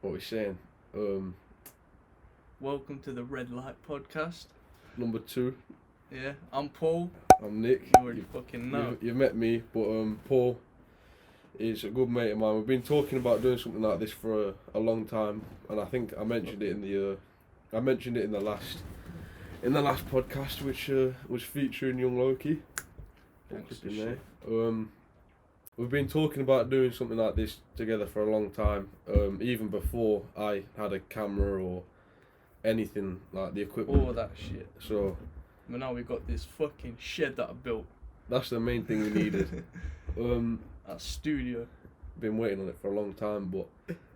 What we're saying. Welcome to the Redlight podcast. Number 2. Yeah, I'm Paul. I'm Nick. You already fucking know. You've met me, but Paul is a good mate of mine. We've been talking about doing something like this for a long time, and I think I mentioned it in the last podcast, which was featuring young Loki. Thanks In to there. shit. We've been talking about doing something like this together for a long time, even before I had a camera or anything like the equipment. All that shit. So But now we've got this fucking shed that I built. that's the main thing we needed. That studio. Been waiting on it for a long time, but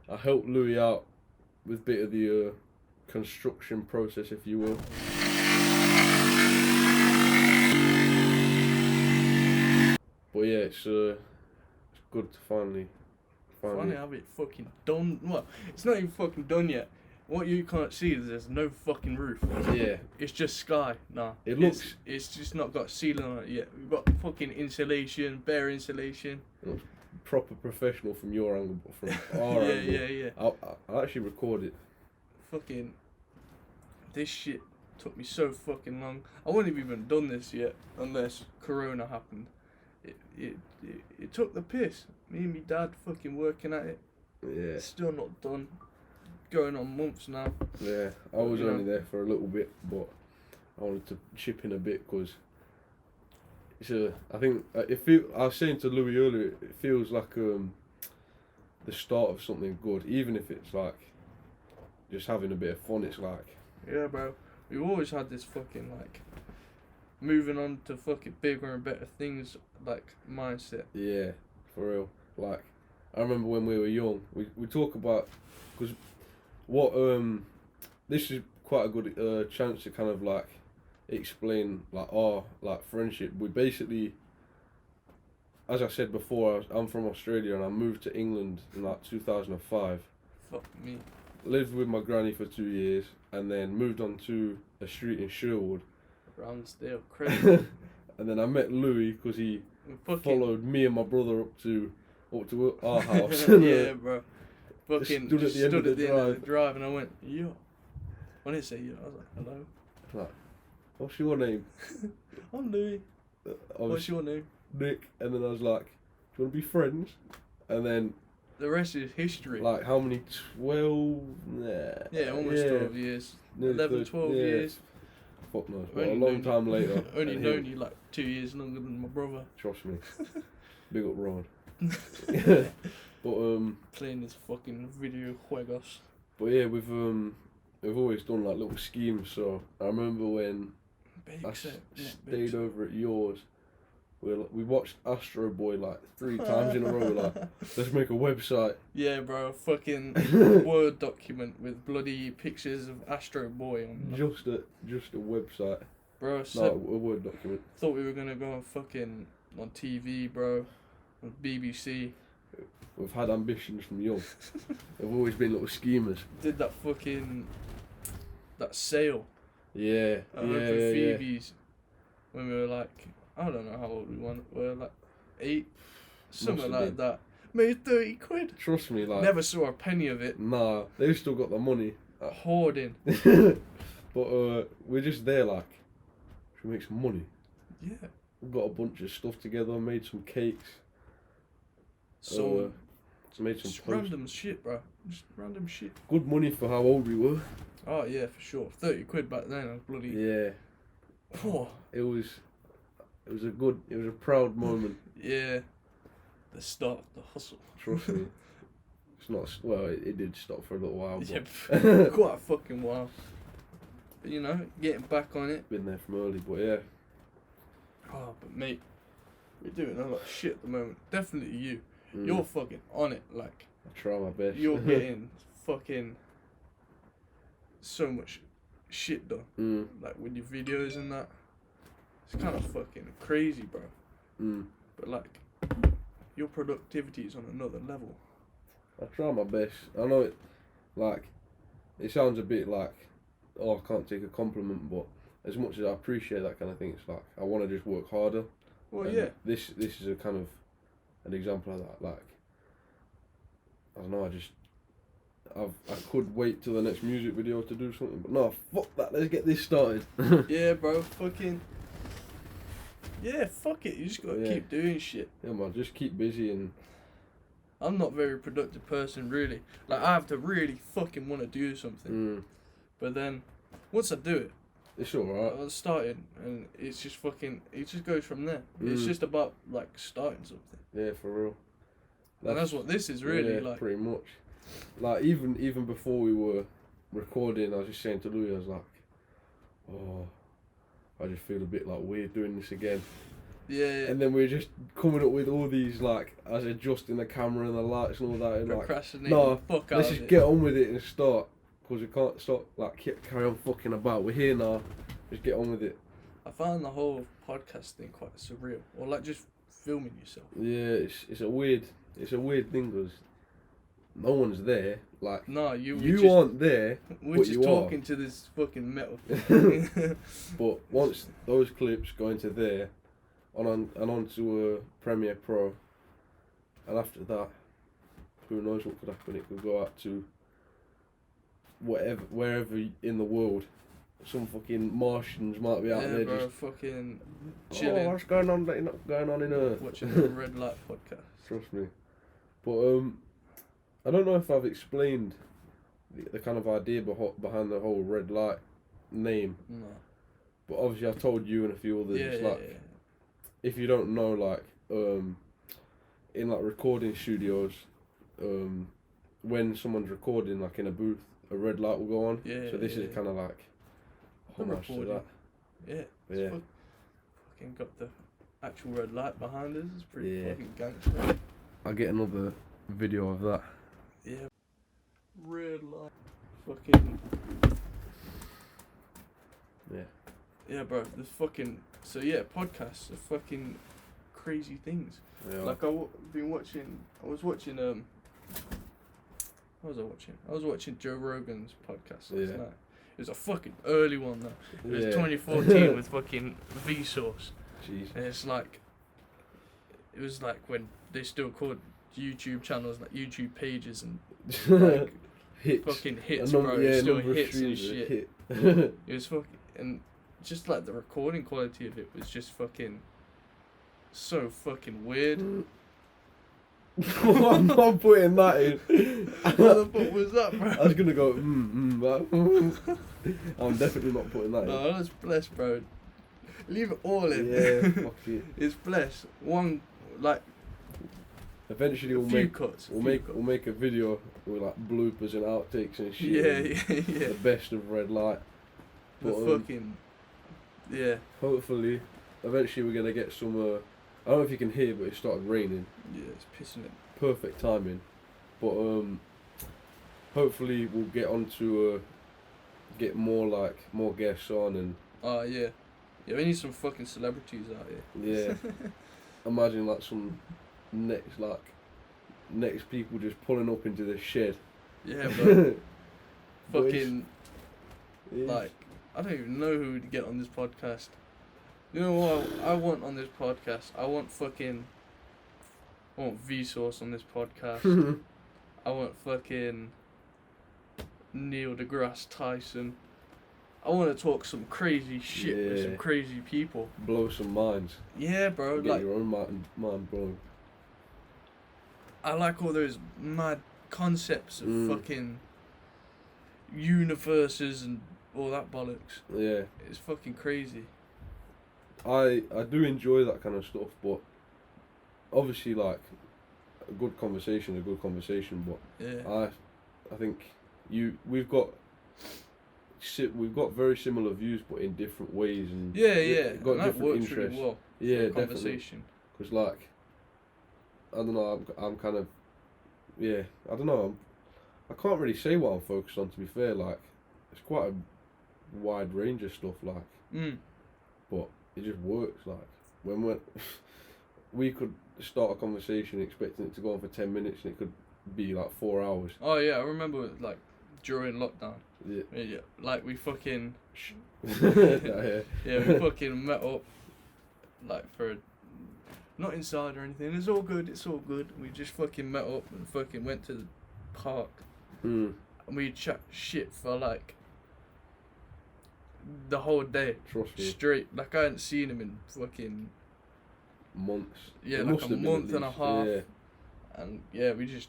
I helped Louis out with a bit of the construction process, if you will. But yeah, it's good to finally Have it fucking done. Well, it's not even fucking done yet. What you can't see is there's no fucking roof. Yeah. It's just sky. Nah. It's just not got ceiling on it yet. We've got fucking insulation, bare insulation. It looks proper professional from your angle, but from our angle. Yeah. I actually recorded. Fucking. This shit took me so fucking long. I wouldn't have even done this yet unless Corona happened. It took the piss. Me and my dad fucking working at it. Yeah. It's still not done. Going on months now. Yeah, I was only there for a little bit, but I wanted to chip in a bit because I think I was saying to Louis earlier, it feels like the start of something good, even if it's like just having a bit of fun. It's like, Yeah, bro. We've always had this fucking like moving on to fucking bigger and better things like mindset. yeah, for real. Like, I remember when we were young, we talk about, because this is quite a good chance to kind of like explain like our like friendship. We basically, as I said before, I'm from Australia and I moved to England in like 2005. Fuck me. Lived with my granny for 2 years and then moved on to a street in Sherwood. Ramsdale, crazy. And then I met Louis because he followed me and my brother up to our house. Yeah, bro. Fucking stood at the end of the drive and I went, yo. When it said yo, I was like, hello. Like, what's your name? I'm Louis. What's your name? Nick. And then I was like, do you want to be friends? And then The rest is history. like how many? 12? Yeah, almost 12 years. 11, 12 years. Fuck knows. But a long time later. Only known you like 2 years longer than my brother. Trust me. Big up Ron. But Playing this fucking video juegos. But yeah, we've always done like little schemes. So I remember when I stayed over at yours, we watched Astro Boy like 3 times in a row. We're like, let's make a website. Yeah, bro. Fucking Word document with bloody pictures of Astro Boy on. Just a website. Bro, No, a Word document. thought we were gonna go on fucking on TV, bro. On BBC. We've had ambitions from young. We've always been little schemers. Did that sale Yeah. at Open Phoebe's when we were like, I don't know how old we were, like 8, something like that. Made 30 quid. Trust me, like Never saw a penny of it. Nah, they've still got the money. Hoarding. But we're just there like, should we make some money? Yeah. We've got a bunch of stuff together, made some cakes. So made some just random shit, bro. Just random shit. Good money for how old we were. Oh yeah, for sure. 30 quid back then. I was bloody. Yeah. Oh. It was a proud moment. Yeah. The start, the hustle. Trust me. It's not, well, it did stop for a little while. Yeah, But quite a fucking while. But you know, getting back on it. been there from early, but yeah. Oh, but mate, you're doing a lot of shit at the moment. Definitely you. Mm. You're fucking on it. Like, I try my best. you're getting fucking so much shit done. Mm. Like with your videos and that. It's kind of fucking crazy, bro. Mm. But like, your productivity is on another level. I try my best. I know it sounds a bit like, oh, I can't take a compliment, but as much as I appreciate that kind of thing, it's like I want to just work harder. Well, And yeah. This is a kind of an example of that. Like, I don't know, I could wait till the next music video to do something, but no, fuck that. Let's get this started. Yeah, bro. Fucking. Yeah, fuck it. You just gotta Yeah. keep doing shit. Yeah, man, just keep busy and. I'm not a very productive person, really. Like, I have to really fucking want to do something. But then, once I do it, It's alright. I started, and it's just fucking. It just goes from there. It's just about like starting something. Yeah, for real. And that's what this is really yeah, like. pretty much. Like even before we were recording, I was just saying to Louis, I was like, oh, I just feel a bit like weird doing this again. Yeah. And then we're just coming up with all these like, as adjusting the camera and the lights and all that. And Procrastinating. no, Fuck let's out just of get on with it and start, because we can't stop like carry on fucking about. We're here now. Just get on with it. I found the whole podcast thing quite surreal, or like just filming yourself. Yeah, it's a weird thing because no one's there. Like No, you just, aren't there. We're but just you talking to this fucking metal. But once those clips go into there, onto a Premiere Pro, and after that, who knows what could happen? It could go out to wherever in the world. Some fucking Martians might be out there bro, just fucking chilling. Oh, what's going on in Earth? Watching the Redlight podcast. Trust me. But I don't know if I've explained the kind of idea behind the whole Redlight name. No. But obviously I've told you and a few others. Yeah. If you don't know, like in like recording studios, when someone's recording like in a booth, a red light will go on. Yeah. So this is kind of like homage to that. Yeah. Yeah. Fucking got the actual red light behind us. It's pretty Yeah. fucking gangster. I'll get another video of that. Yeah. Red light. Fucking. Yeah. Yeah, bro. The fucking. So yeah, podcasts are fucking crazy things. Yeah. Like I was watching what was I watching? I was watching Joe Rogan's podcast last night. It was a fucking early one though. It was 2014 with fucking Vsauce. Jeez. And it's like, it was like when they still called YouTube channels like YouTube pages and like hits. fucking hits, bro. It's still hits and shit. It was fucking, and just like the recording quality of it was just fucking so fucking weird. I'm not putting that in. What the fuck was that, bro? I was gonna go, I'm definitely not putting that in. No, that's blessed, bro. Leave it all in. Yeah, fuck it. It's blessed. One, like, eventually we'll make a video with like bloopers and outtakes and shit. Yeah. The best of Red Light. But fucking, yeah. Hopefully, eventually we're gonna get some. I don't know if you can hear, but it started raining. Yeah, it's pissing it. Perfect timing. But hopefully we'll get on to get more guests on and. Oh yeah. Yeah, we need some fucking celebrities out here. Yeah. Imagine like some next people just pulling up into the shed. Yeah, but But fucking like I don't even know who to get on this podcast. You know what I want on this podcast? I want Vsauce on this podcast. I want fucking Neil deGrasse Tyson. I want to talk some crazy shit with some crazy people. Blow some minds. Yeah, bro. Get like your own mind blown. I like all those mad concepts of fucking universes and all that bollocks. Yeah. It's fucking crazy. I do enjoy that kind of stuff, but obviously like a good conversation, but Yeah. I think we've got very similar views, but in different ways, and and got that different works interests. really well. Yeah, for a definitely. conversation. Because like, I don't know, I'm kind of, I don't know, I can't really say what I'm focused on. To be fair, like, it's quite a wide range of stuff, like, but it just works. Like when we could start a conversation expecting it to go on for 10 minutes, and it could be like 4 hours. Oh yeah, I remember like during lockdown. Yeah. Like we fucking Yeah. we fucking met up like for not inside or anything. It's all good. We just fucking met up and fucking went to the park. and we'd chat shit for like the whole day Trust me. straight. Like I hadn't seen him in fucking Months. yeah, It like must a have been month at and a least, half. Yeah. And yeah, we just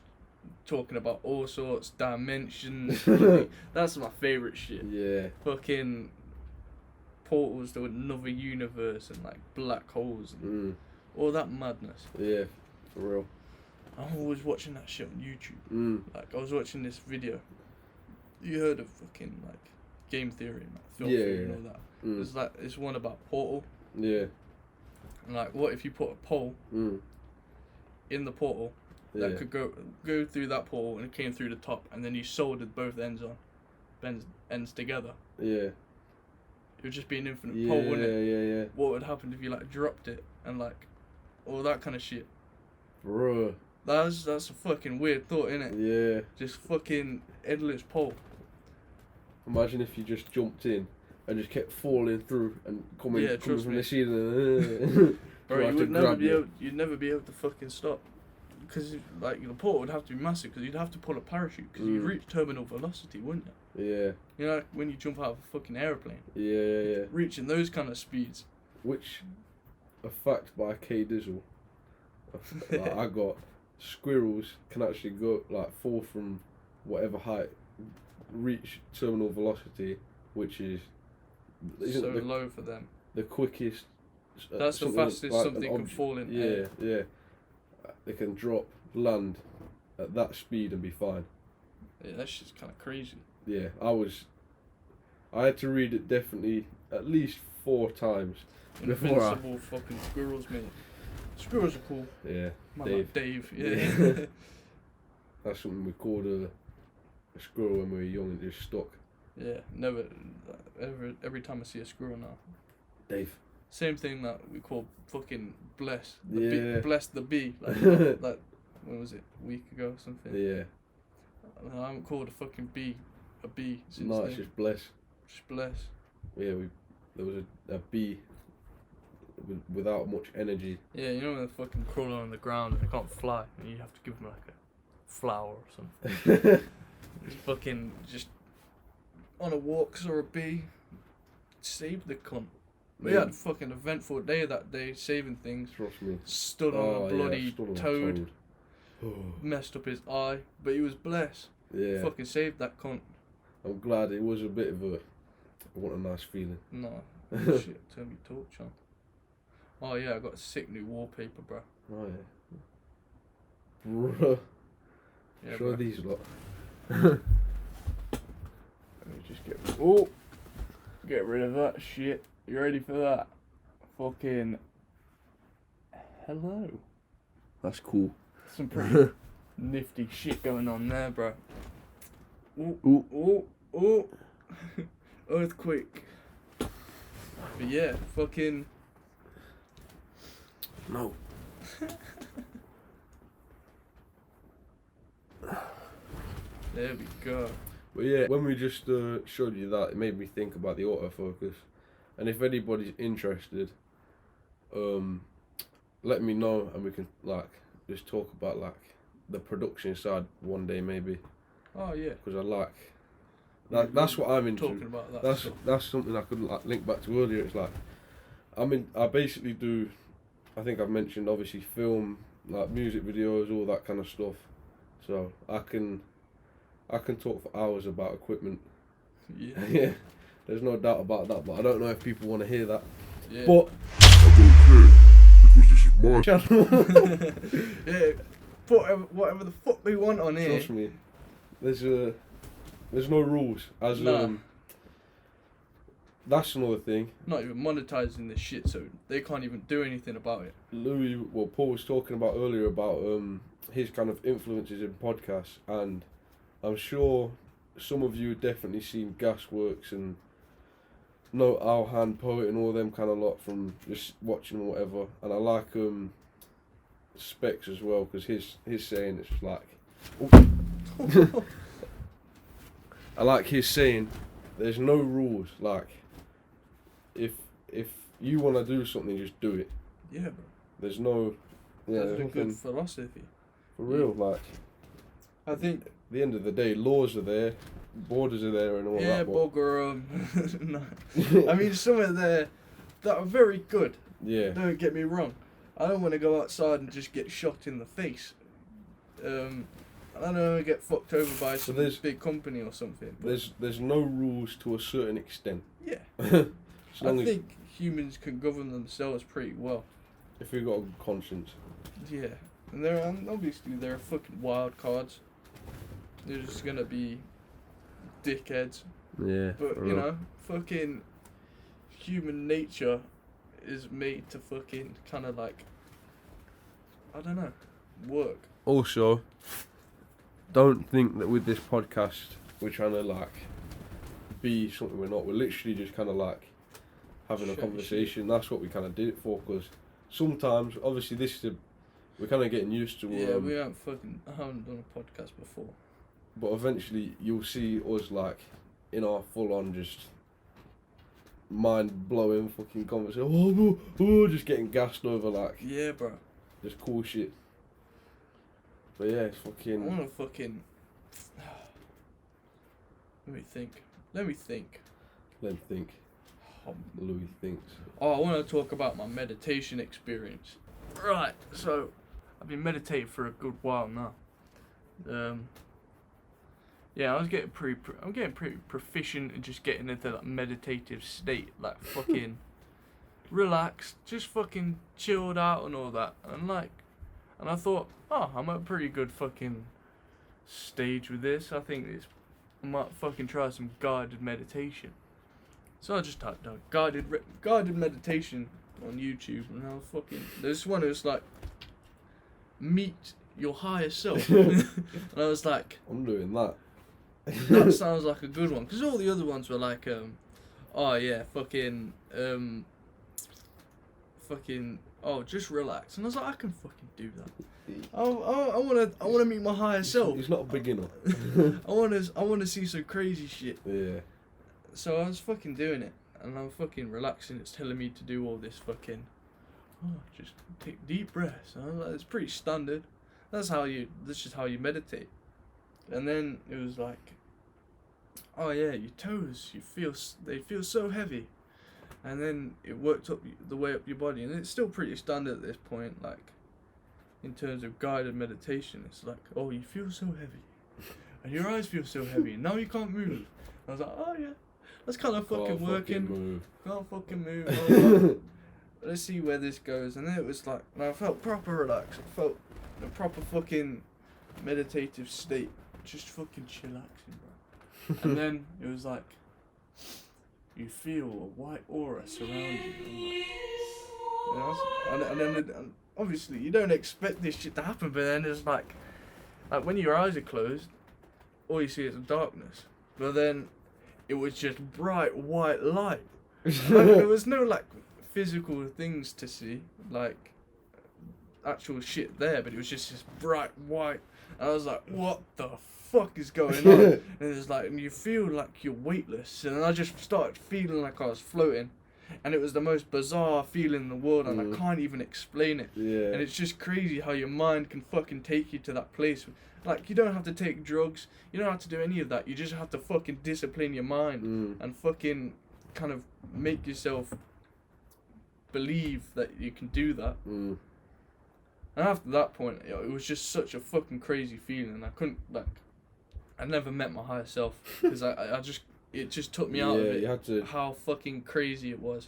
talking about all sorts, dimensions. Bloody, that's my favourite shit. Yeah. Fucking portals to another universe and like black holes and all that madness. Yeah. For real. I'm always watching that shit on YouTube. Like I was watching this video. You heard of fucking like game theory and like film theory and all that. There's like this one about portal. Yeah. And like what if you put a pole in the portal that could go through that portal and it came through the top and then you soldered both ends together. Yeah. It would just be an infinite pole, wouldn't it? Yeah. What would happen if you like dropped it and like all that kind of shit? Bruh. That's a fucking weird thought, innit? Yeah. Just fucking endless pole. Imagine if you just jumped in and just kept falling through and coming from the ceiling. Bro, you'd never be able to fucking stop. Because like the portal would have to be massive because you'd have to pull a parachute because you'd reach terminal velocity, wouldn't you? Yeah. You know, like when you jump out of a fucking aeroplane. Yeah. Reaching those kind of speeds. Which, a fact by K Dizzle, like, I got squirrels can actually go like fall from whatever height, reach terminal velocity, which is so low for them. The quickest. That's the fastest like something can fall in air. Yeah. They can drop, land at that speed and be fine. Yeah, that shit's kind of crazy. Yeah, I had to read it definitely at least 4 times Invincible fucking squirrels, mate. Squirrels are cool. Yeah, Dave. Yeah. That's something we called a squirrel when we were young and just stuck. Yeah, never. Every time I see a squirrel now. Dave. Same thing that we call fucking bless. Bless the bee. Like, like, when was it? A week ago or something? Yeah. I haven't called a fucking bee a bee since No, then. it's just bless. Just bless. Yeah, there was a bee without much energy. Yeah, you know when they're fucking crawling on the ground and they can't fly and you have to give them like a flower or something. It's fucking just on a walk saw a bee. Saved the cunt. We had a fucking eventful day that day, saving things. Trust me. Stood on a bloody toad. Messed up his eye, but he was blessed. Yeah. Fucking saved that cunt. I'm glad it was a bit of what a nice feeling. No. Shit, turn me torch on. Oh yeah, I got a sick new wallpaper, bro. Oh yeah. Bruh. Yeah, show bro. these lot. Let me just get rid of that shit. You ready for that? Fucking hello. That's cool. Some pretty nifty shit going on there, bro. Ooh. Earthquake. But yeah, fucking no. There we go. But yeah, when we just showed you that, it made me think about the autofocus. And if anybody's interested, let me know and we can like just talk about like the production side one day maybe. Oh yeah. Because I like that. That's what I'm into. Talking about that. That's something I could like link back to earlier. It's like I basically do. I think I've mentioned obviously film, like music videos, all that kind of stuff. So I can talk for hours about equipment. Yeah. Yeah. There's no doubt about that, but I don't know if people want to hear that. Yeah. But I don't care, because this is my channel. Yeah, put whatever the fuck we want on here. Trust me, there's no rules. That's another thing. Not even monetizing this shit, so they can't even do anything about it. Paul was talking about earlier about his kind of influences in podcasts, and I'm sure some of you have definitely seen Gasworks and No Owl Hand Poet and all them kind of lot from just watching or whatever. And I like Specs as well, because his saying it's just like I like his saying there's no rules. Like if you want to do something, just do it. Yeah, bro. There's no That's a good philosophy. for real. Like I think. At the end of the day, laws are there, borders are there, and all Yeah, that. bogger. No. I mean, some are there that are very good. Yeah. Don't get me wrong. I don't want to go outside and just get shot in the face. I don't know, get fucked over by some big company or something. There's no rules to a certain extent. Yeah. I think humans can govern themselves pretty well. If we've got a good conscience. Yeah. And obviously there are fucking wild cards. They're just gonna be dickheads. Yeah. But, fucking human nature is made to fucking kind of like, I don't know, work. Also, don't think that with this podcast we're trying to like be something we're not. We're literally just kind of like having a conversation. That's what we kind of did it for, because sometimes, obviously, we're kind of getting used to. Yeah, I haven't done a podcast before. But eventually, you'll see us like in our full-on just mind-blowing fucking conversation. Just getting gassed over like. Yeah, bro. Just cool shit. But yeah, it's fucking. I wanna fucking. Let me think. Let me think. Louis thinks. Oh, I want to talk about my meditation experience. Right, so I've been meditating for a good while now. Yeah, I'm getting pretty proficient in just getting into that meditative state, like fucking relaxed, just fucking chilled out and all that. And I thought, I'm at a pretty good fucking stage with this. I think I might fucking try some guided meditation. So I just typed down guided meditation on YouTube, and I was this one was like, meet your higher self. And I was like, I'm doing that. That sounds like a good one, because all the other ones were like, just relax. And I was like, I can fucking do that. I wanna meet my higher self. He's not a beginner. I wanna see some crazy shit. Yeah. So I was fucking doing it, and I'm fucking relaxing. It's telling me to do all this fucking, just take deep breaths. And I was like, it's pretty standard. That's just how you meditate. And then it was like, oh yeah, your toes, they feel so heavy. And then it worked up the way up your body, and it's still pretty standard at this point, like, in terms of guided meditation. It's like, oh, you feel so heavy, and your eyes feel so heavy, and now you can't move. I was like, oh yeah, that's kind of fucking working. Can't fucking move. Let's see where this goes. And then it was like, and I felt proper relaxed. I felt in a proper fucking meditative state, just fucking chillaxing, bro. And then it was like, you feel a white aura surround you. And obviously you don't expect this shit to happen, but then it's like when your eyes are closed, all you see is darkness. But then it was just bright white light. There was no like physical things to see, like actual shit there, but it was just this bright white. And I was like, what the fuck is going on? And it's like, and you feel like you're weightless. And I just started feeling like I was floating. And it was the most bizarre feeling in the world, and I can't even explain it. Yeah. And it's just crazy how your mind can fucking take you to that place. Like, you don't have to take drugs, you don't have to do any of that. You just have to fucking discipline your mind and fucking kind of make yourself believe that you can do that. And after that point, it was just such a fucking crazy feeling. I never met my higher self, because it just took me out of it. You had to, how fucking crazy it was.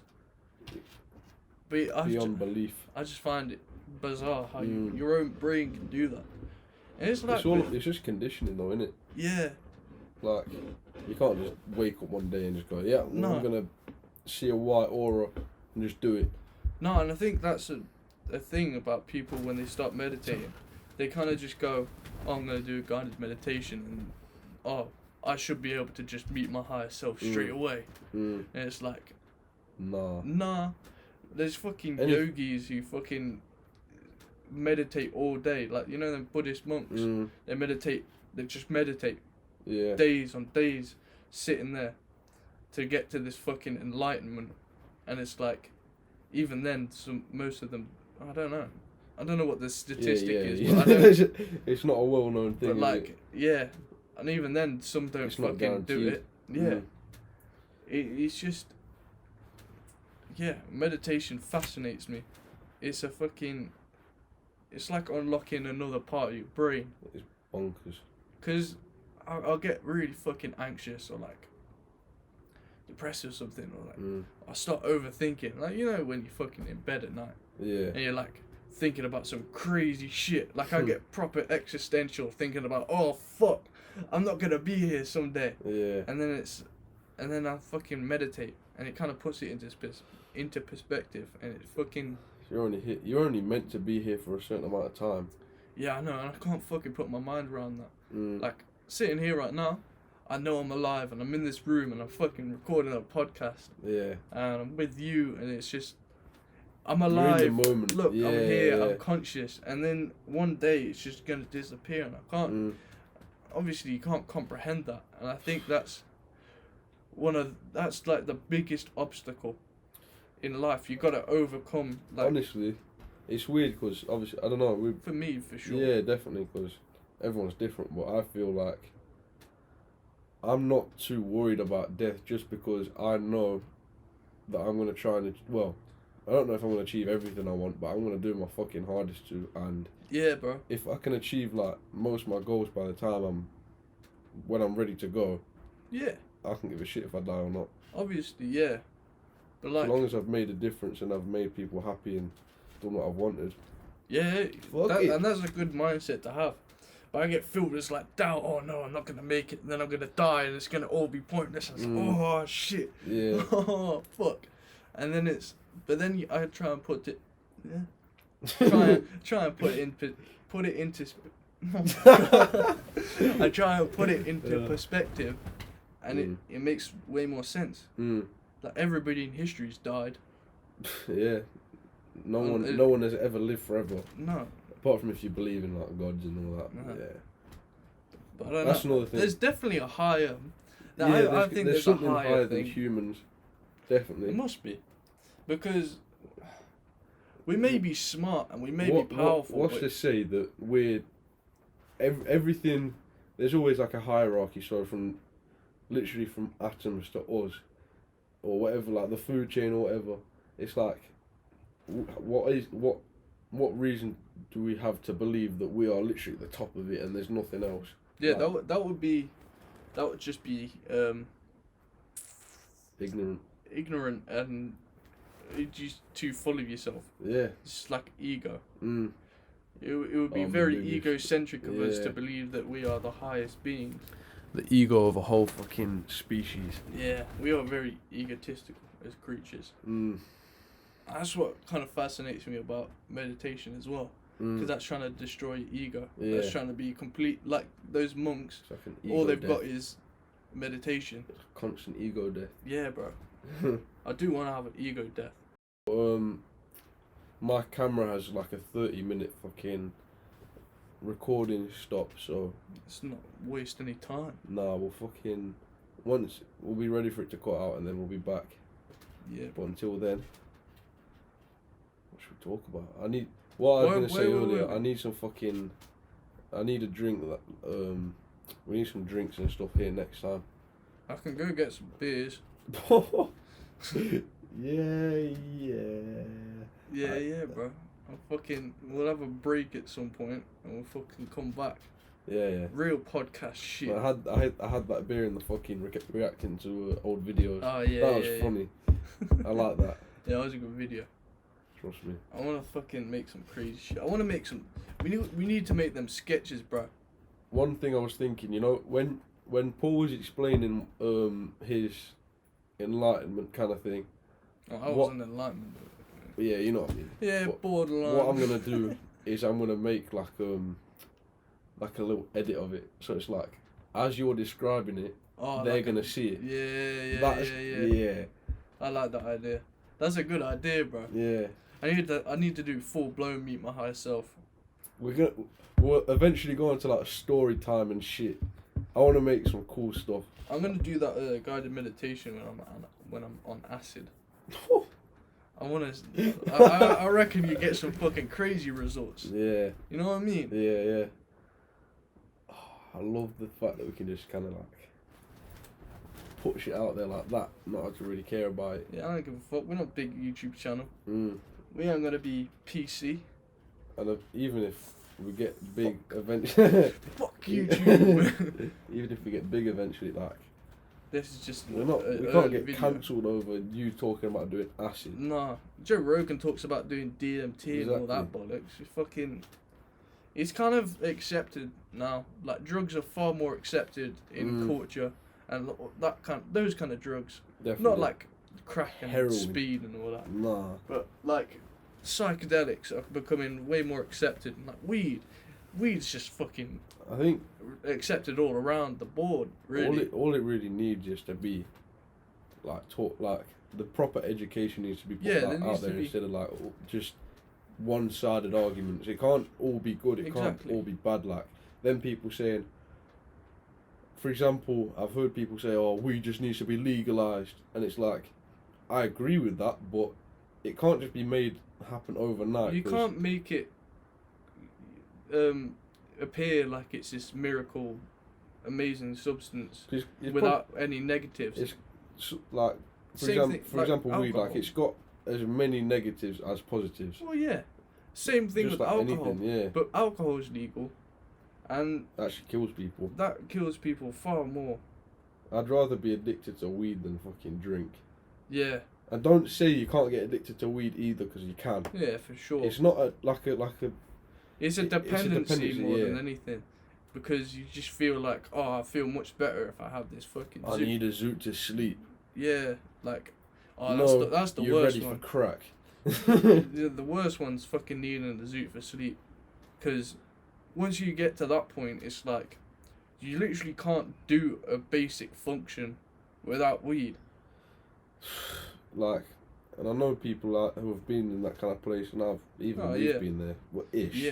But beyond belief. I just find it bizarre how your own brain can do that. And it's just conditioning though, isn't it? Yeah. Like, you can't just wake up one day and just go, I'm gonna see a white aura and just do it. No, and I think that's a thing about people when they start meditating. They kind of just go, I'm gonna do a guided meditation, and I should be able to just meet my higher self straight away. And it's like, nah. There's fucking yogis who fucking meditate all day. Like, you know them Buddhist monks? They just meditate. Yeah. Days on days, sitting there to get to this fucking enlightenment. And it's like, even then, most of them, I don't know. I don't know what the statistic is, yeah. but I know. It's not a well-known thing. But is like, it? yeah, and even then, some don't It's not fucking do guaranteed. it. Yeah, it's just, yeah, meditation fascinates me. It's a fucking, it's like unlocking another part of your brain. It's bonkers. Cause I'll get really fucking anxious or like depressed or something, or like I'll start overthinking. Like, you know, when you're fucking in bed at night. Yeah. And you're like thinking about some crazy shit. Like I get proper existential thinking about, oh fuck, I'm not gonna be here someday. Yeah. And then I fucking meditate, and it kind of puts it into perspective, and it fucking. You're only meant to be here for a certain amount of time. Yeah, I know, and I can't fucking put my mind around that. Mm. Like sitting here right now, I know I'm alive, and I'm in this room, and I'm fucking recording a podcast. Yeah. And I'm with you, and it's just. I'm alive. You're in the moment. Look, yeah, I'm here. yeah. I'm conscious, and then one day it's just gonna disappear, and I can't. Mm. Obviously, you can't comprehend that, and I think that's like the biggest obstacle in life. You gotta overcome. Like, Honestly, it's weird because obviously I don't know. for me, for sure. Yeah, definitely, because everyone's different. But I feel like I'm not too worried about death just because I know that I'm gonna try and I don't know if I'm gonna achieve everything I want, but I'm gonna do my fucking hardest to. And Yeah, bro. if I can achieve like most of my goals by the time when I'm ready to go, Yeah. I can give a shit if I die or not. Obviously, yeah. But like, As long as I've made a difference and I've made people happy and done what I've wanted. yeah, Fuck it. and that's a good mindset to have. But I get filled with this like doubt. Oh no, I'm not gonna make it. And then I'm gonna die, and it's gonna all be pointless. And it's like, oh shit. Yeah. Oh fuck. And then I try and put it. Yeah. try and put it into. I try and put it into perspective, and it makes way more sense. Like everybody in history's died. Yeah. No one has ever lived forever. No. Apart from if you believe in like gods and all that. No. Yeah. But I don't That's know. another thing. There's definitely a higher. I think there's a something higher higher thing. than humans. Definitely. It must be, because we may be smart and we may be powerful. What's but to say that everything? There's always like a hierarchy. So from atoms to us, or whatever, like the food chain or whatever. It's like, what reason do we have to believe that we are literally at the top of it and there's nothing else? Yeah, like, that would just be ignorant and just too full of yourself. Yeah. It's like ego. Mm. It would be Oh, very goodness. egocentric of us Yeah. to believe that we are the highest beings. The ego of a whole fucking species. Yeah, we are very egotistical as creatures. Mm. That's what kind of fascinates me about meditation as well. Because that's trying to destroy your ego. Yeah. That's trying to be complete, like those monks. It's like an ego All they've death. got is meditation. Constant ego death. Yeah, bro. I do want to have an ego death. My camera has like a 30-minute fucking recording stop, so Let's not waste any time. nah, we'll be ready for it to cut out and then we'll be back. Yeah. But until then, what should we talk about? What I was gonna say earlier. wait. I need a drink. We need some drinks and stuff here next time. I can go get some beers. Yeah, bro. We'll have a break at some point and we'll fucking come back. Yeah. Real podcast shit. I had that beer in the fucking reacting to old videos. Oh, yeah, that was yeah, funny. I like that. Yeah, that was a good video. Trust me. I want to fucking make some crazy shit. I want to make some. We need to make them sketches, bro. One thing I was thinking, when Paul was explaining his enlightenment kind of thing. Oh, I wasn't enlightenment. But yeah, you know what I mean. Yeah, borderline. What I'm gonna do is I'm gonna make like a little edit of it, so it's like as you're describing it, they're like gonna see it. Yeah. I like that idea. That's a good idea, bro. Yeah. I need to do full blown meet my higher self. We'll eventually go into like story time and shit. I want to make some cool stuff. I'm gonna do that guided meditation when I'm on acid. I reckon you get some fucking crazy results. Yeah. You know what I mean? Yeah. Oh, I love the fact that we can just kind of like put shit out there like that, not have to really care about it. Yeah, I don't give a fuck. We're not a big YouTube channel. Mm. We ain't gonna be PC. And even if we get big eventually, Fuck YouTube. even if we get big eventually, like This is just we can't get cancelled over you talking about doing acid. Nah, Joe Rogan talks about doing DMT and all that Exactly. bollocks. It's kind of accepted now. Like drugs are far more accepted in culture, and those kind of drugs. Definitely. Not like crack and Heroin. speed and all that. Nah. But like psychedelics are becoming way more accepted. Like weed's just fucking I think accepted all around the board. Really. all it really needs is to be like taught, like the proper education needs to be put out there instead of like just one-sided arguments. It can't all be good. It can't all be bad. Like then people saying, for example, I've heard people say, "Oh, weed just needs to be legalized," and it's like, I agree with that, but it can't just be made happen overnight. You can't make it appear like it's this miracle, amazing substance without any negatives. It's like, for example, weed, like it's got as many negatives as positives. Well, yeah. Same thing Just with like alcohol. anything, yeah. But alcohol is legal, and Actually kills people. that kills people far more. I'd rather be addicted to weed than fucking drink. Yeah. And don't say you can't get addicted to weed either, because you can. Yeah, for sure. It's not like a. It's a dependency more yeah. than anything, because you just feel like, oh, I feel much better if I have this fucking. I need a zoot to sleep. Yeah, like, oh, No, that's the you're worst ready one. for crack. The worst one's fucking needing the zoot for sleep, because once you get to that point, it's like you literally can't do a basic function without weed. Like, and I know people who have been in that kind of place, and we've been there. Well, ish. Yeah.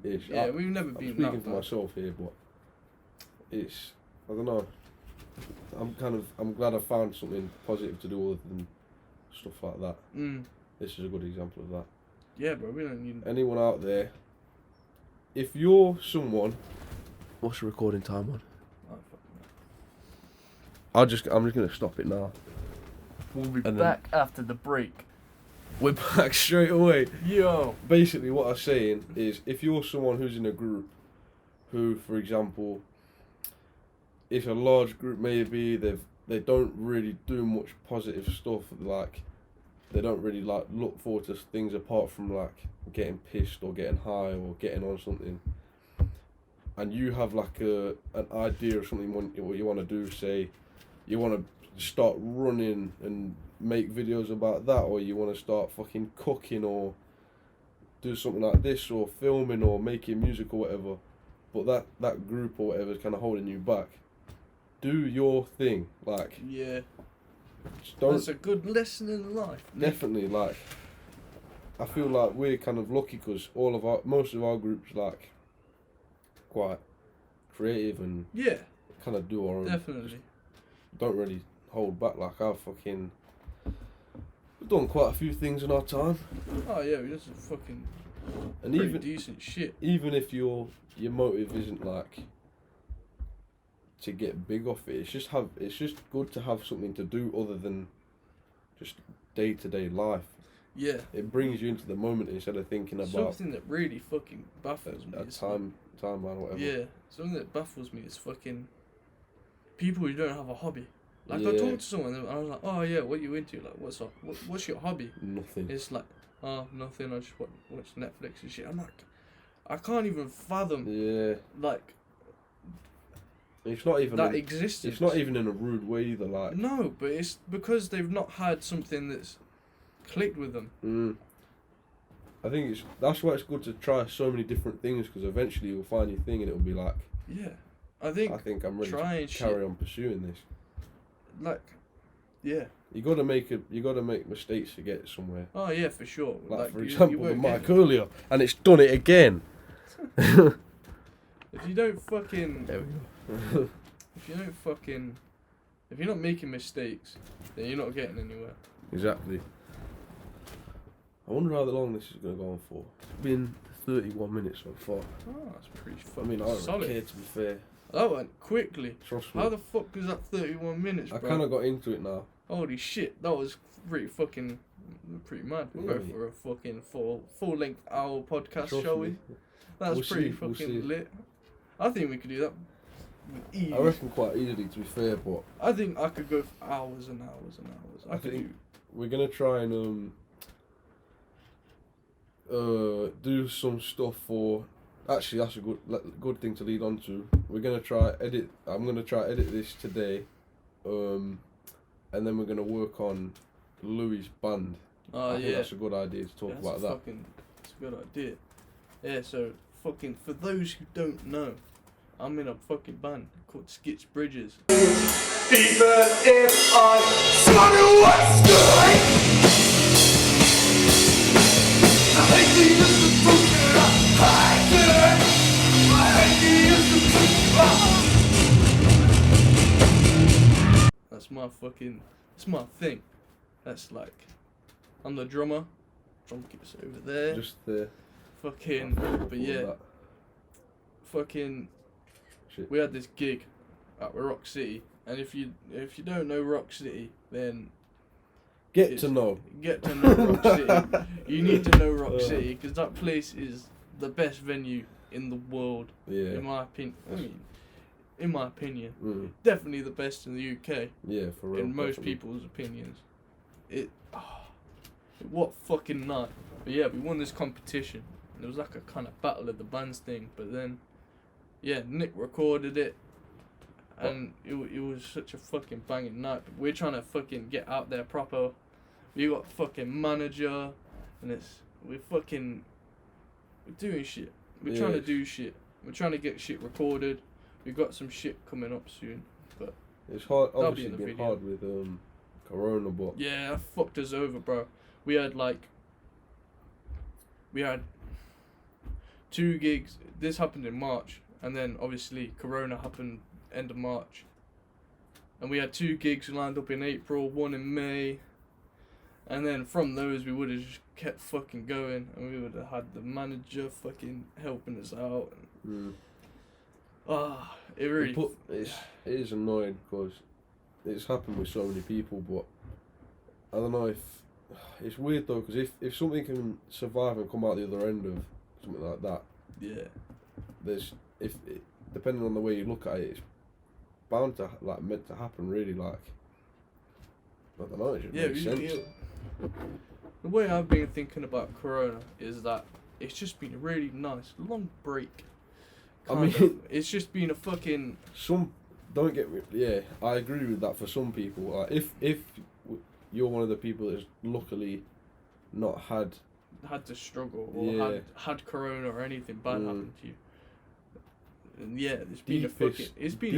Ish. Yeah, we've never I'm been speaking that for bad. myself here, but it's, I don't know. I'm glad I found something positive to do other than stuff like that. This is a good example of that. Yeah, bro, we don't need. Anyone out there, if you're someone, what's the recording time on? Oh, fuck no. I'm just gonna stop it now. We'll be And back after the break. We're back straight away. Yo. Basically, what I'm saying is, if you're someone who's in a group, who, for example, it's a large group, maybe they don't really do much positive stuff, like they don't really like look forward to things apart from like getting pissed or getting high or getting on something, and you have like an idea of something what you want to do, say you want to start running and make videos about that, or you want to start fucking cooking or do something like this, or filming or making music or whatever, but that group or whatever is kind of holding you back. Do your thing, like, Yeah. don't, That's a good lesson in life. definitely, like, I feel like we're kind of lucky because most of our groups like quite creative and Yeah, kind of do our own. definitely. Don't really hold back. Like we've done quite a few things in our time, Oh yeah, we did some fucking and pretty decent shit. even if your motive isn't like to get big off it, it's just good to have something to do other than just day-to-day life. Yeah. It brings you into the moment instead of thinking about Something that really fucking baffles me. a timeline or whatever. Yeah, something that baffles me is fucking people who don't have a hobby. Like I Yeah. talked to someone and I was like, "Oh yeah, what you into? Like, what's your hobby?" Nothing. It's like, "Oh, nothing. I just watch Netflix and shit." I'm like, I can't even fathom Yeah. like It's not even that existence. It's not even in a rude way either. Like. No, but it's because they've not had something that's clicked with them. I think that's why it's good to try so many different things, because eventually you'll find your thing and it'll be like, Yeah, I think I'm ready trying to carry on pursuing this. like, yeah. You got to make mistakes to get somewhere. Oh yeah, for sure. Like for you example, the won't mic get- earlier, and it's done it again. If you don't fucking, There we go. if you're not making mistakes, then you're not getting anywhere. Exactly. I wonder how long this is going to go on for. It's been 31 minutes so far. Oh, that's pretty I fucking mean, I don't solid. care, to be fair. That went quickly. Trust me. How the fuck was that 31 minutes, bro? I kind of got into it now. Holy shit, that was pretty mad. We'll go for a fucking full length hour podcast, Trust shall me. we? That's We'll pretty see, we'll fucking see. lit. I think we could do that with ease. I reckon quite easily, to be fair, but I think I could go for hours and hours and hours. I could think do. we're going to try and do some stuff for... Actually, that's a good thing to lead on to. We're going to try edit... I'm going to try edit this today. And then we're going to work on Louis' band. Oh, I yeah. think that's a good idea to talk about that. It's a good idea. Yeah, so fucking, for those who don't know, I'm in a fucking band called Skits Bridges. Even if I started what's good, I hate the use of truth and I hate it. I hate the use of truth. That's my thing. That's like, I'm the drummer. Drum kit's over there. Just the... Fucking, but yeah. Fucking, Shit. we had this gig at Rock City, and if you don't know Rock City, then Get to know Rock City. You need to know Rock City, because that place is the best venue in the world. Yeah. In my opinion. In my opinion, Mm. definitely the best in the UK. Yeah, for real. In most definitely. people's opinions. What fucking night. But yeah, we won this competition. And it was like a kind of battle of the bands thing. But then, yeah, Nick recorded it. And it was such a fucking banging night. But we're trying to fucking get out there proper. We got fucking manager. And we're doing shit. We're trying to do shit. We're trying to get shit recorded. We've got some shit coming up soon. But it's hard. that'll Obviously, be in the been video. hard with Corona, but yeah, that fucked us over, bro. We had 2 gigs. This happened in March, and then obviously Corona happened end of March. And we had 2 gigs lined up in April, 1 in May. And then from those, we would have just kept fucking going, and we would have had the manager fucking helping us out. It really. it is annoying because it's happened with so many people, but I don't know if it's weird though, because if something can survive and come out the other end of something like that, depending on the way you look at it, it's bound to meant to happen. Really, I don't know. It just makes sense. The way I've been thinking about Corona is that it's just been a really nice long break. It's just been a fucking. Don't get me. Yeah, I agree with that. For some people, if you're one of the people that's luckily not had to struggle or had Corona or anything bad happen to you. And yeah, it's been a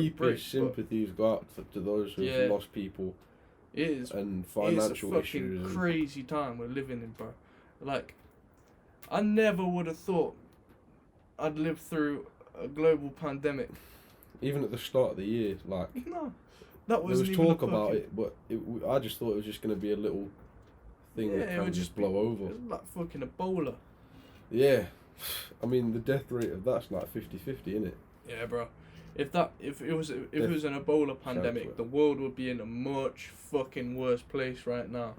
break. Sympathies go out to those who've lost people. It is. And financial it's a fucking issues. crazy time we're living in, bro. I never would have thought I'd live through a global pandemic. Even at the start of the year, no, that wasn't there was talk about it, but I just thought it was just going to be a little thing that would just blow over. It was like fucking Ebola. Yeah, I mean the death rate of that's like 50-50, isn't it? Yeah, bro. If it was an Ebola pandemic, the world would be in a much fucking worse place right now.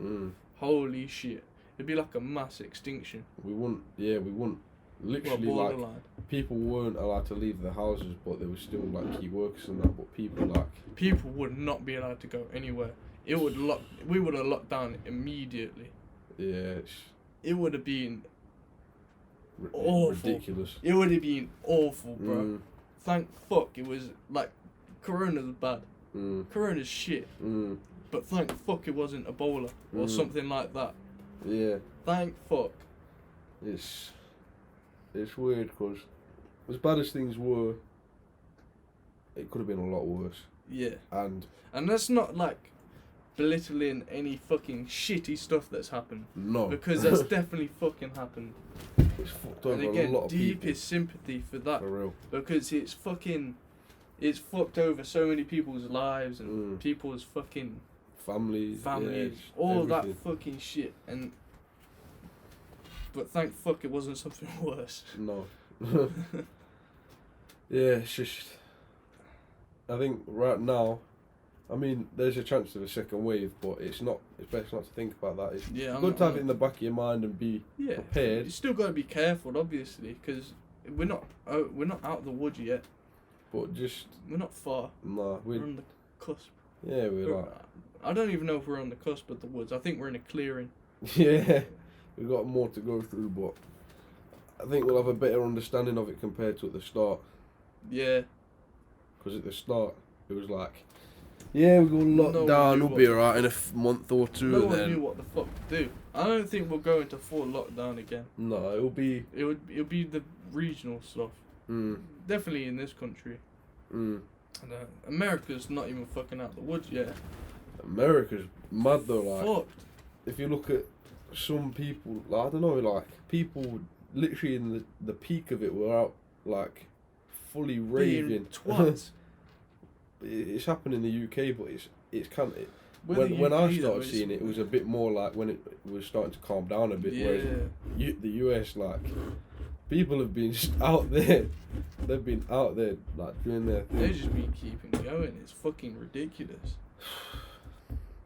Holy shit. It'd be like a mass extinction. We wouldn't. Literally, people weren't allowed to leave their houses, but there was still key workers and that. But people would not be allowed to go anywhere. We would have locked down immediately. Yeah. It would have been awful. Ridiculous. It would have been awful, bro. Thank fuck it was Corona's bad. Corona's shit. But thank fuck it wasn't Ebola or something like that. Yeah. Thank fuck. It's weird because as bad as things were, it could have been a lot worse. Yeah. And that's not belittling any fucking shitty stuff that's happened. No. Because that's definitely fucking happened. It's fucked over and again, a lot of people. deepest sympathy for that. For real. Because it's fucked over so many people's lives and people's fucking families, all everything. that fucking shit. And But thank fuck it wasn't something worse. No. Yeah, it's just. I think right now, I mean, there's a chance of a second wave, but it's not. It's best not to think about that. It's good to have it in the back of your mind and be prepared. You still got to be careful, obviously, because we're not out of the woods yet. But just we're not far. Nah, we're on the cusp. Yeah, we're like. I don't even know if we're on the cusp of the woods. I think we're in a clearing. Yeah, we've got more to go through, but I think we'll have a better understanding of it compared to at the start. Yeah. Because at the start, it was like, yeah, we're going to lock down, we'll be alright in a month or two. No one knew what the fuck to do. I don't think we'll go into full lockdown again. No, it'll be the regional stuff. Definitely in this country. And, America's not even fucking out the woods yet. America's mad though, like. Fucked. If you look at some people, like, I don't know, like, people literally in the peak of it were out, like, fully raving. Twats. It's happened in the UK, but it's kind of... When I started seeing it, it was a bit more like when it was starting to calm down a bit, whereas the US, like, people have been out there, they've been out there, like, doing their thing. They've just been keeping going, it's fucking ridiculous.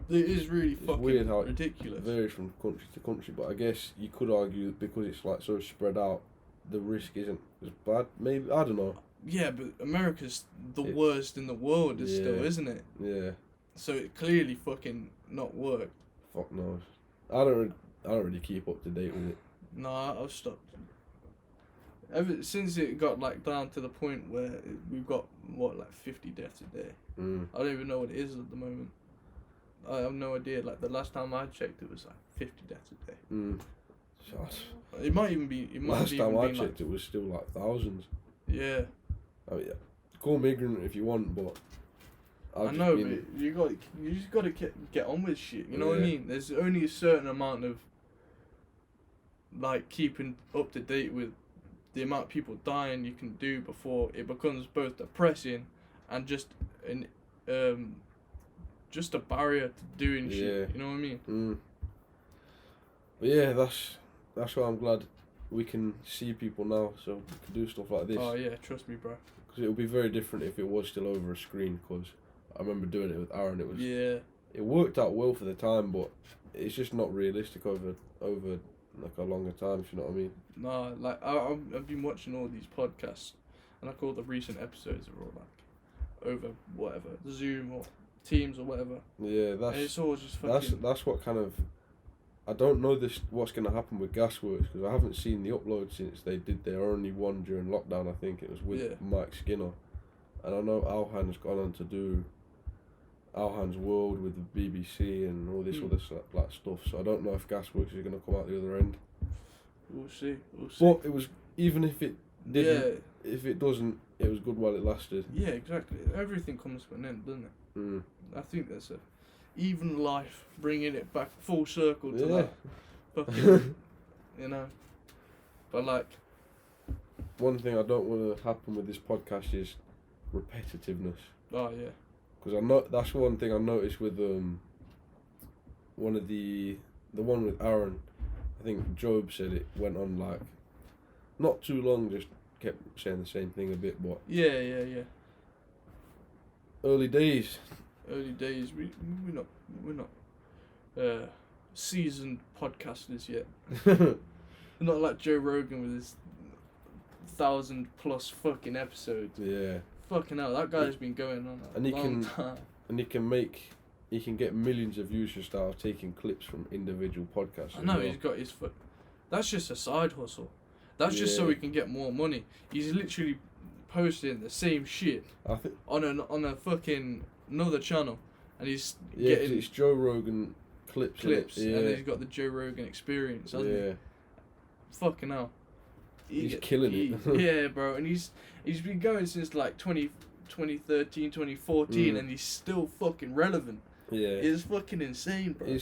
It is really fucking weird how ridiculous. It varies from country to country, but I guess you could argue that because it's like so spread out, the risk isn't as bad. Maybe, I don't know. Yeah, but America's the worst in the world still, isn't it? Yeah. So it clearly fucking not worked. Fuck knows. I don't really keep up to date with it. Nah, I've stopped. Ever since it got like down to the point where we've got like 50 deaths a day. I don't even know what it is at the moment. I have no idea. Like the last time I checked, it was like 50 deaths a day. It might even be. Last time I checked, it was still like thousands. Yeah. I mean, call me ignorant if you want, but I know, but you just got to get on with shit. You know what I mean? There's only a certain amount of like keeping up to date with the amount of people dying you can do before it becomes both depressing and just a barrier to doing shit. You know what I mean? But yeah, that's why I'm glad we can see people now, so we can do stuff like this. Oh yeah, trust me, bro. Because it would be very different if it was still over a screen. Because I remember doing it with Aaron. It was it worked out well for the time, but it's just not realistic over like a longer time. If you know what I mean? Nah, like I've been watching all these podcasts, and like all the recent episodes are all like over whatever Zoom or Teams or whatever. Yeah, and it's all just fucking... that's what kind of. I don't know what's going to happen with Gasworks because I haven't seen the upload since they did their only one during lockdown. I think it was with Mike Skinner, and I know Alhan's gone on to do Alhan's World with the BBC and all this other like stuff. So I don't know if Gasworks is going to come out the other end. We'll see. But it was, even if it didn't, if it doesn't, it was good while it lasted. Yeah, exactly. Everything comes to an end, doesn't it? I think that's even life, bringing it back full circle to that fucking, you know. But like, one thing I don't want to happen with this podcast is repetitiveness. Oh yeah. Because I know that's one thing I noticed with one of the one with Aaron. I think Job said it went on like not too long, just kept saying the same thing a bit, but yeah. Early days, we're not seasoned podcasters yet. Not like Joe Rogan with his 1,000+ fucking episodes. Yeah. Fucking hell, that guy's been going on a long time. And he can get millions of views just out of taking clips from individual podcasts. I know, he's got his foot. That's just a side hustle. That's just so he can get more money. He's literally posting the same shit on a fucking another channel, and he's getting it's Joe Rogan clips, and he's got the Joe Rogan experience, hasn't he? Fucking hell, he's killing it. Yeah, bro, and he's been going since like 2013, 2014, and he's still fucking relevant. Yeah, it's fucking insane, bro. I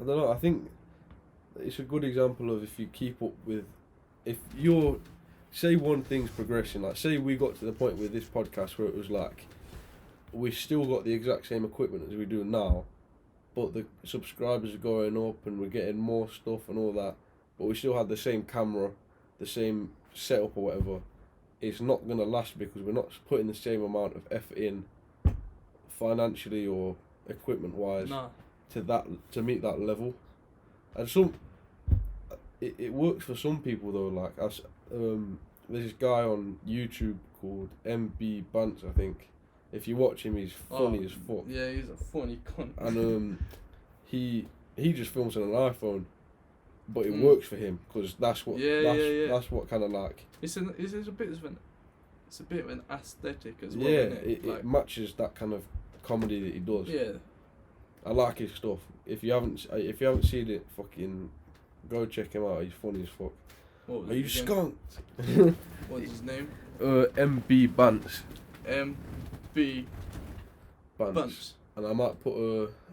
don't know. I think it's a good example of if you keep up with, if you're, say one thing's progressing, like say we got to the point with this podcast where it was like, we still got the exact same equipment as we do now, but the subscribers are going up and we're getting more stuff and all that, but we still had the same camera, the same setup or whatever, it's not gonna last because we're not putting the same amount of effort in, financially or equipment wise, Nah. to meet that level. And it works for some people though. Like there's this guy on YouTube called MB Bants, I think. If you watch him, he's funny as fuck. Yeah, he's a funny cunt. And he just films on an iPhone, but it works for him because that's what that's what kind of like. It's a bit of an aesthetic as well. Yeah, Isn't it? it matches that kind of comedy that he does. Yeah. I like his stuff. If you haven't seen it, fucking go check him out. He's funny as fuck. What was Are you his name? skunked? What's his name? MB Bants. MB Bants. And I might put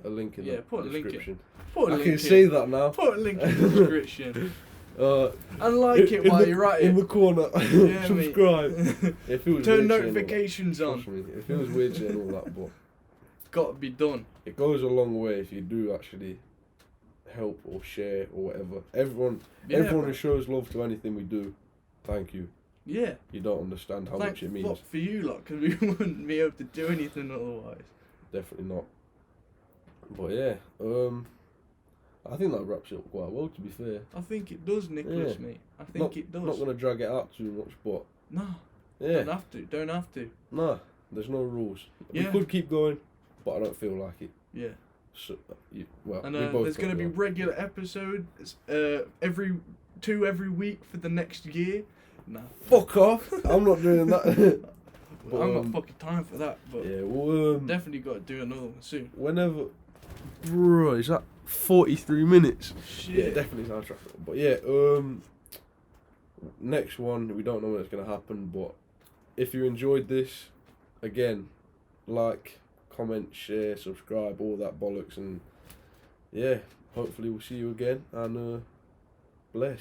a link in the description. Put a I link can in. say that now. Put a link in the description. And like it in while the, you're at in it. the corner. Yeah, Subscribe. It feels Turn weird notifications saying all on. that. Trust me, it feels weird saying all that, but Got to be done. it goes a long way if you do actually help or share or whatever. Everyone who shows love to anything we do, thank you. Yeah. You don't understand how much it means. Fuck for you lot, because we wouldn't be able to do anything otherwise. Definitely not. But yeah, I think that wraps it up quite well, to be fair. I think it does, Nicholas, Yeah. mate. I think it does. Not going to drag it out too much, but No. yeah. Don't have to. Nah, there's no rules. Yeah. We could keep going, but I don't feel like it. Yeah. So, well, And we both there's going to be don't. regular episodes every week for the next year. Nah. Fuck off! I'm not doing that. But, I'm not fucking time for that, but yeah, well, definitely got to do another one soon. whenever, bro, is that 43 minutes? Shit. Yeah, definitely soundtrack. But yeah, next one, we don't know when it's gonna happen, but if you enjoyed this, again, like, comment, share, subscribe, all that bollocks, and yeah, hopefully we'll see you again, and bless.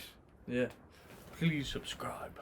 Yeah. Please subscribe.